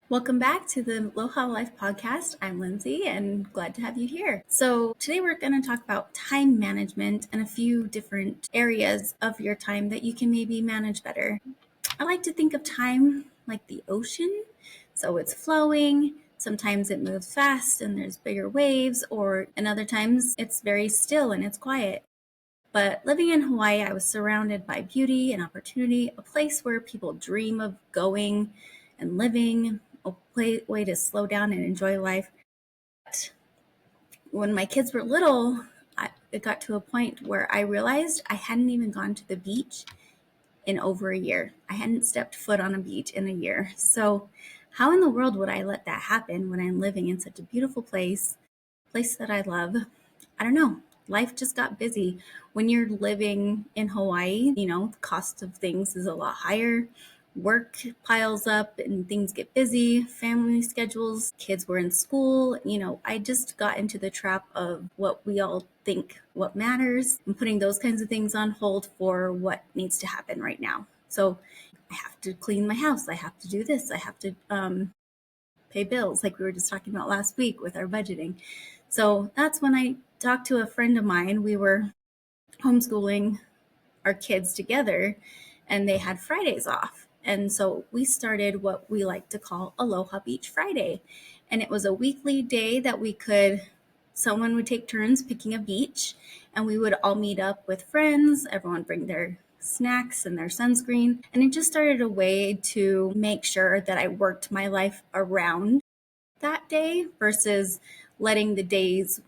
Welcome back to the Aloha Life podcast. I'm Lindsay and glad to have you here. So, today we're going to talk about time management and a few different areas of your time that you can maybe manage better. I like to think of time like the ocean. So, it's flowing. Sometimes it moves fast and there's bigger waves, and other times it's very still and it's quiet. But living in Hawaii, I was surrounded by beauty and opportunity, a place where people dream of going and living, a way to slow down and enjoy life. But when my kids were little, it got to a point where I realized I hadn't even gone to the beach in over a year. I hadn't stepped foot on a beach in a year. So how in the world would I let that happen when I'm living in such a beautiful place that I love? I don't know. Life just got busy. When you're living in Hawaii, the cost of things is a lot higher. Work piles up and things get busy, family schedules, kids were in school. I just got into the trap of what we all think what matters and putting those kinds of things on hold for what needs to happen right now. So I have to clean my house. I have to do this. I have to pay bills, like we were just talking about last week with our budgeting. So that's when I talked to a friend of mine. We were homeschooling our kids together and they had Fridays off. And so we started what we like to call Aloha Beach Friday. And it was a weekly day that someone would take turns picking a beach and we would all meet up with friends. Everyone bring their snacks and their sunscreen. And it just started a way to make sure that I worked my life around that day versus letting the days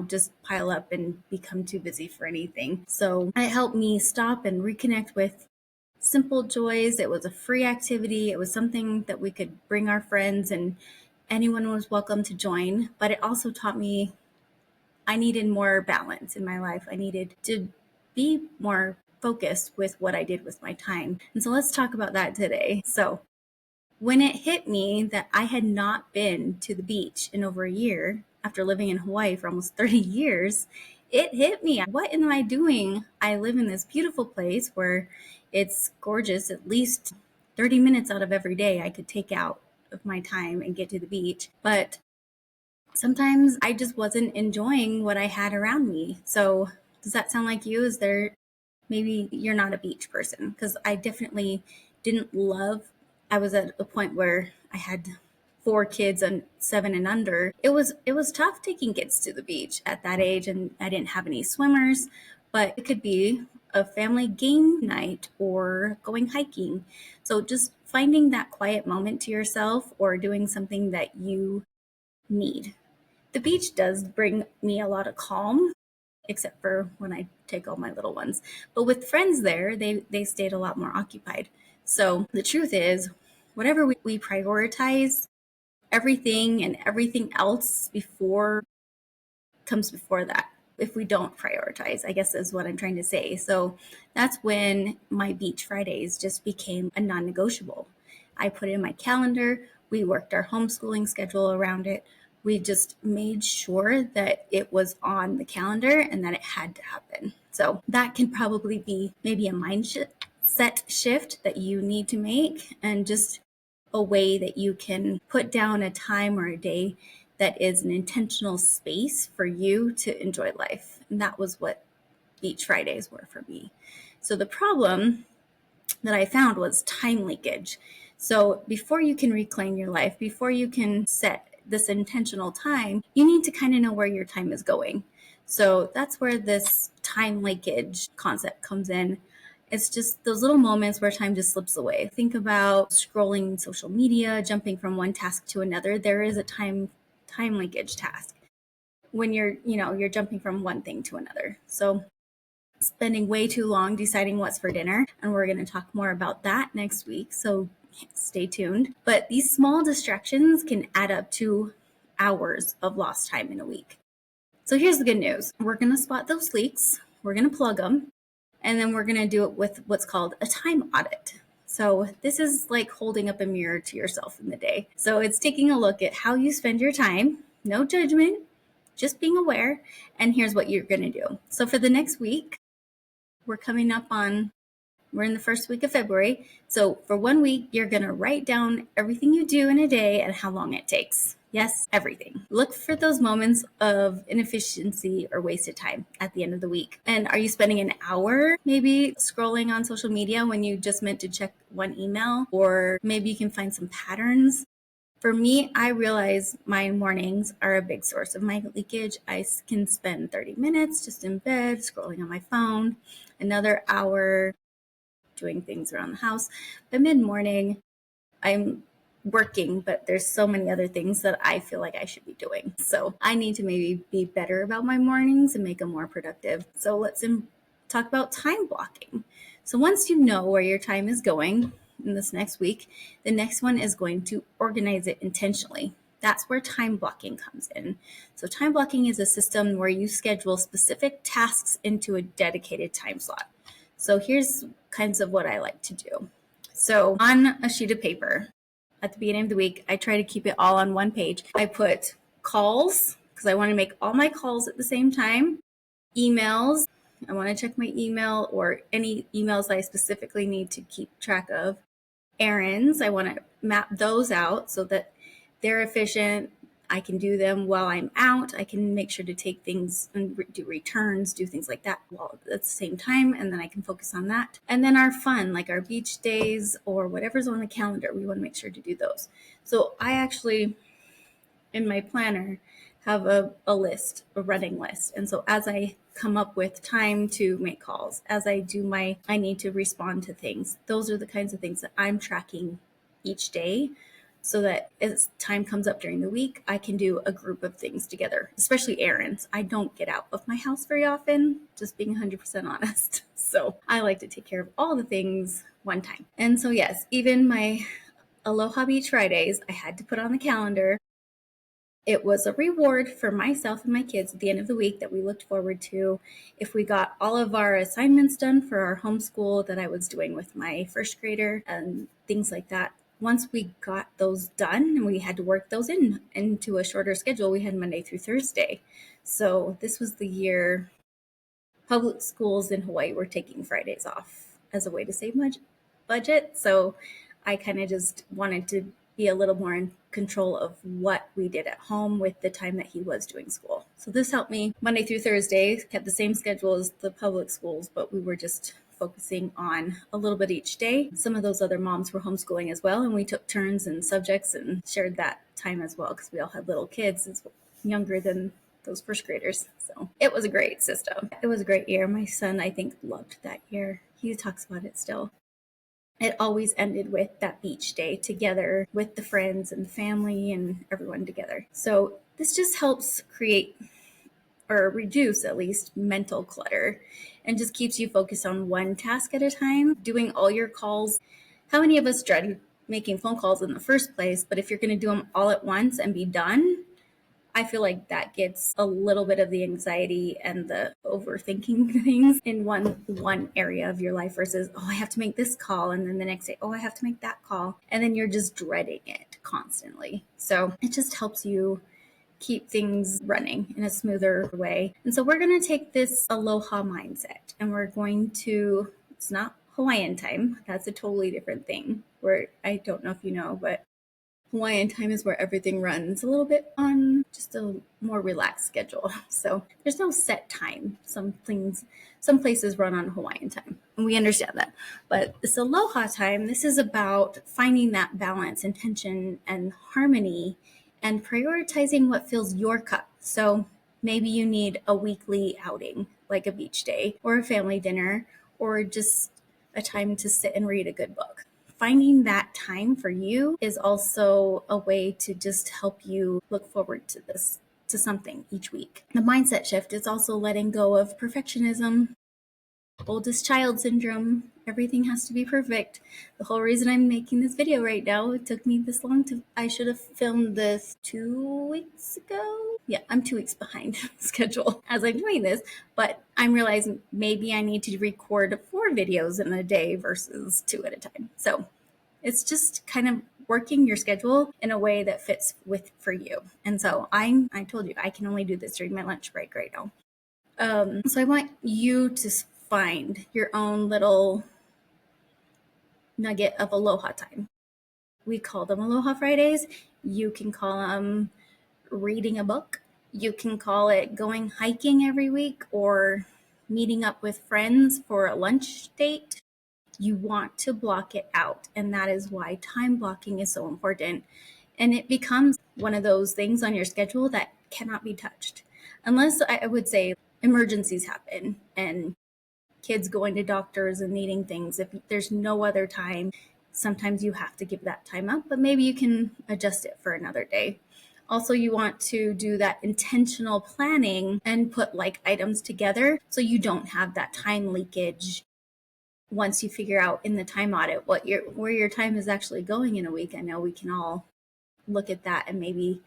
just pile up and become too busy for anything. So it helped me stop and reconnect with simple joys. It was a free activity. It was something that we could bring our friends and anyone was welcome to join. But it also taught me I needed more balance in my life. I needed to be more focused with what I did with my time. And so let's talk about that today. So when it hit me that I had not been to the beach in over a year after living in Hawaii for almost 30 years, it hit me. What am I doing? I live in this beautiful place where it's gorgeous. At least 30 minutes out of every day I could take out of my time and get to the beach. But sometimes I just wasn't enjoying what I had around me. So does that sound like you? Is there maybe you're not a beach person? Because I definitely didn't love. I was at a point where I had 4 kids and 7 and under. It was tough taking kids to the beach at that age, and I didn't have any swimmers. But it could be a family game night or going hiking. So just finding that quiet moment to yourself or doing something that you need. The beach does bring me a lot of calm, except for when I take all my little ones. But with friends there, they stayed a lot more occupied. So the truth is, whatever we prioritize, everything else before comes before that. If we don't prioritize, I guess is what I'm trying to say. So that's when my beach Fridays just became a non-negotiable. I put in my calendar. We worked our homeschooling schedule around it. We just made sure that it was on the calendar and that it had to happen. So that can probably be maybe a mindset shift that you need to make, and just a way that you can put down a time or a day that is an intentional space for you to enjoy life. And that was what Beach Fridays were for me. So the problem that I found was time leakage. So before you can reclaim your life, before you can set this intentional time, you need to kind of know where your time is going. So that's where this time leakage concept comes in. It's just those little moments where time just slips away. Think about scrolling social media, jumping from one task to another. There is a time leakage task when you're jumping from one thing to another. So spending way too long deciding what's for dinner, and we're going to talk more about that next week, so stay tuned. But these small distractions can add up to hours of lost time in a week. So here's the good news. We're going to spot those leaks, we're going to plug them, and then we're going to do it with what's called a time audit. So this is like holding up a mirror to yourself in the day. So it's taking a look at how you spend your time, no judgment, just being aware, and here's what you're going to do. So for the next week, we're coming up on We're in the first week of February. So for 1 week, you're going to write down everything you do in a day and how long it takes. Yes, everything. Look for those moments of inefficiency or wasted time at the end of the week. And are you spending an hour maybe scrolling on social media when you just meant to check one email? Or maybe you can find some patterns. For me, I realize my mornings are a big source of my leakage. I can spend 30 minutes just in bed scrolling on my phone, another hour doing things around the house. By mid-morning, I'm working, but there's so many other things that I feel like I should be doing. So I need to maybe be better about my mornings and make them more productive. So let's talk about time blocking. So once you know where your time is going in this next week, the next one is going to organize it intentionally. That's where time blocking comes in. So time blocking is a system where you schedule specific tasks into a dedicated time slot. So here's kinds of what I like to do. So on a sheet of paper at the beginning of the week, I try to keep it all on one page. I put calls because I want to make all my calls at the same time. Emails, I want to check my email or any emails I specifically need to keep track of. Errands, I want to map those out so that they're efficient. I can do them while I'm out. I can make sure to take things and do returns, do things like that while at the same time, and then I can focus on that. And then our fun, like our beach days or whatever's on the calendar, we want to make sure to do those. So I actually, in my planner, have a list, a running list. And so as I come up with time to make calls, as I need to respond to things, those are the kinds of things that I'm tracking each day so that as time comes up during the week, I can do a group of things together, especially errands. I don't get out of my house very often, just being 100% honest. So I like to take care of all the things one time. And so yes, even my Aloha Beach Fridays, I had to put on the calendar. It was a reward for myself and my kids at the end of the week that we looked forward to if we got all of our assignments done for our homeschool that I was doing with my first grader and things like that. Once we got those done and we had to work those into a shorter schedule, we had Monday through Thursday. So this was the year public schools in Hawaii were taking Fridays off as a way to save budget. So I kind of just wanted to be a little more in control of what we did at home with the time that he was doing school. So this helped me Monday through Thursday, kept the same schedule as the public schools, but we were just focusing on a little bit each day. Some of those other moms were homeschooling as well, and we took turns and subjects and shared that time as well because we all had little kids younger than those first graders. So it was a great system. It was a great year. My son, I think, loved that year. He talks about it still. It always ended with that beach day together with the friends and the family and everyone together. So this just helps create or reduce at least mental clutter and just keeps you focused on one task at a time, doing all your calls. How many of us dread making phone calls in the first place? But if you're going to do them all at once and be done, I feel like that gets a little bit of the anxiety and the overthinking things in one area of your life versus, oh, I have to make this call. And then the next day, oh, I have to make that call. And then you're just dreading it constantly. So it just helps you keep things running in a smoother way. And so we're going to take this aloha mindset and we're going to, it's not Hawaiian time. That's a totally different thing where I don't know if you know, but Hawaiian time is where everything runs a little bit on just a more relaxed schedule. So there's no set time. Some places run on Hawaiian time, and we understand that. But this aloha time, this is about finding that balance, intention, and harmony, and prioritizing what fills your cup. So maybe you need a weekly outing, like a beach day or a family dinner, or just a time to sit and read a good book. Finding that time for you is also a way to just help you look forward to something each week. The mindset shift is also letting go of perfectionism, oldest child syndrome. Everything has to be perfect. The whole reason I'm making this video right now, it took me this long I should have filmed this 2 weeks ago. Yeah, I'm 2 weeks behind schedule as I'm doing this, but I'm realizing maybe I need to record 4 videos in a day versus 2 at a time. So it's just kind of working your schedule in a way that fits for you. And so I told you I can only do this during my lunch break right now. So I want you to find your own little nugget of Aloha time. We call them Aloha Fridays. You can call them reading a book. You can call it going hiking every week or meeting up with friends for a lunch date. You want to block it out. And that is why time blocking is so important. And it becomes one of those things on your schedule that cannot be touched. Unless I would say emergencies happen and kids going to doctors and needing things. If there's no other time, sometimes you have to give that time up, but maybe you can adjust it for another day. Also, you want to do that intentional planning and put like items together so you don't have that time leakage. Once you figure out in the time audit where your time is actually going in a week, I know we can all look at that and maybe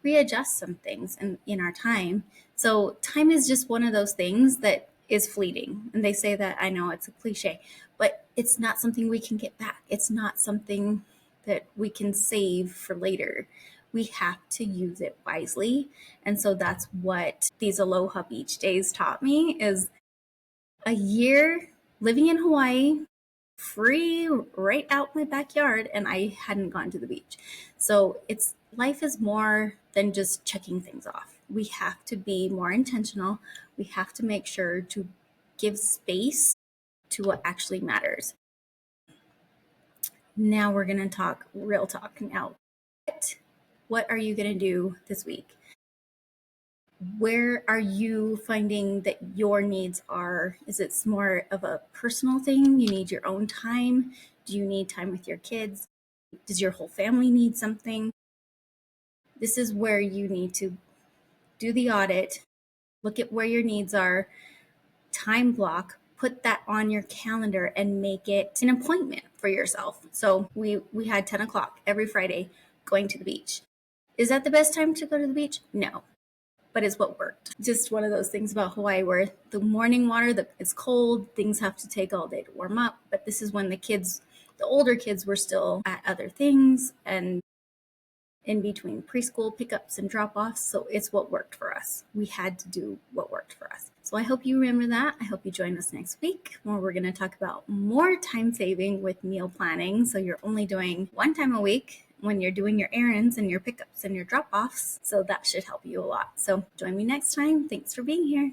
readjust some things in our time. So time is just one of those things that is fleeting. And they say that, I know it's a cliche, but it's not something we can get back. It's not something that we can save for later. We have to use it wisely. And so that's what these Aloha Beach days taught me is a year living in Hawaii, free right out my backyard, and I hadn't gone to the beach. So it's life is more than just checking things off. We have to be more intentional. We have to make sure to give space to what actually matters. Now we're going to talk real talk now. What are you going to do this week? Where are you finding that your needs are? Is it more of a personal thing? You need your own time? Do you need time with your kids? Does your whole family need something? This is where you need to do the audit, look at where your needs are, time block, put that on your calendar and make it an appointment for yourself. So we had 10 o'clock every Friday going to the beach. Is that the best time to go to the beach? No, but it's what worked. Just one of those things about Hawaii where the morning water, it's cold, things have to take all day to warm up. But this is when the older kids were still at other things and in between preschool pickups and drop-offs. So it's what worked for us. We had to do what worked for us. So I hope you remember that. I hope you join us next week where we're going to talk about more time saving with meal planning. So you're only doing one time a week when you're doing your errands and your pickups and your drop-offs. So that should help you a lot. So join me next time. Thanks for being here.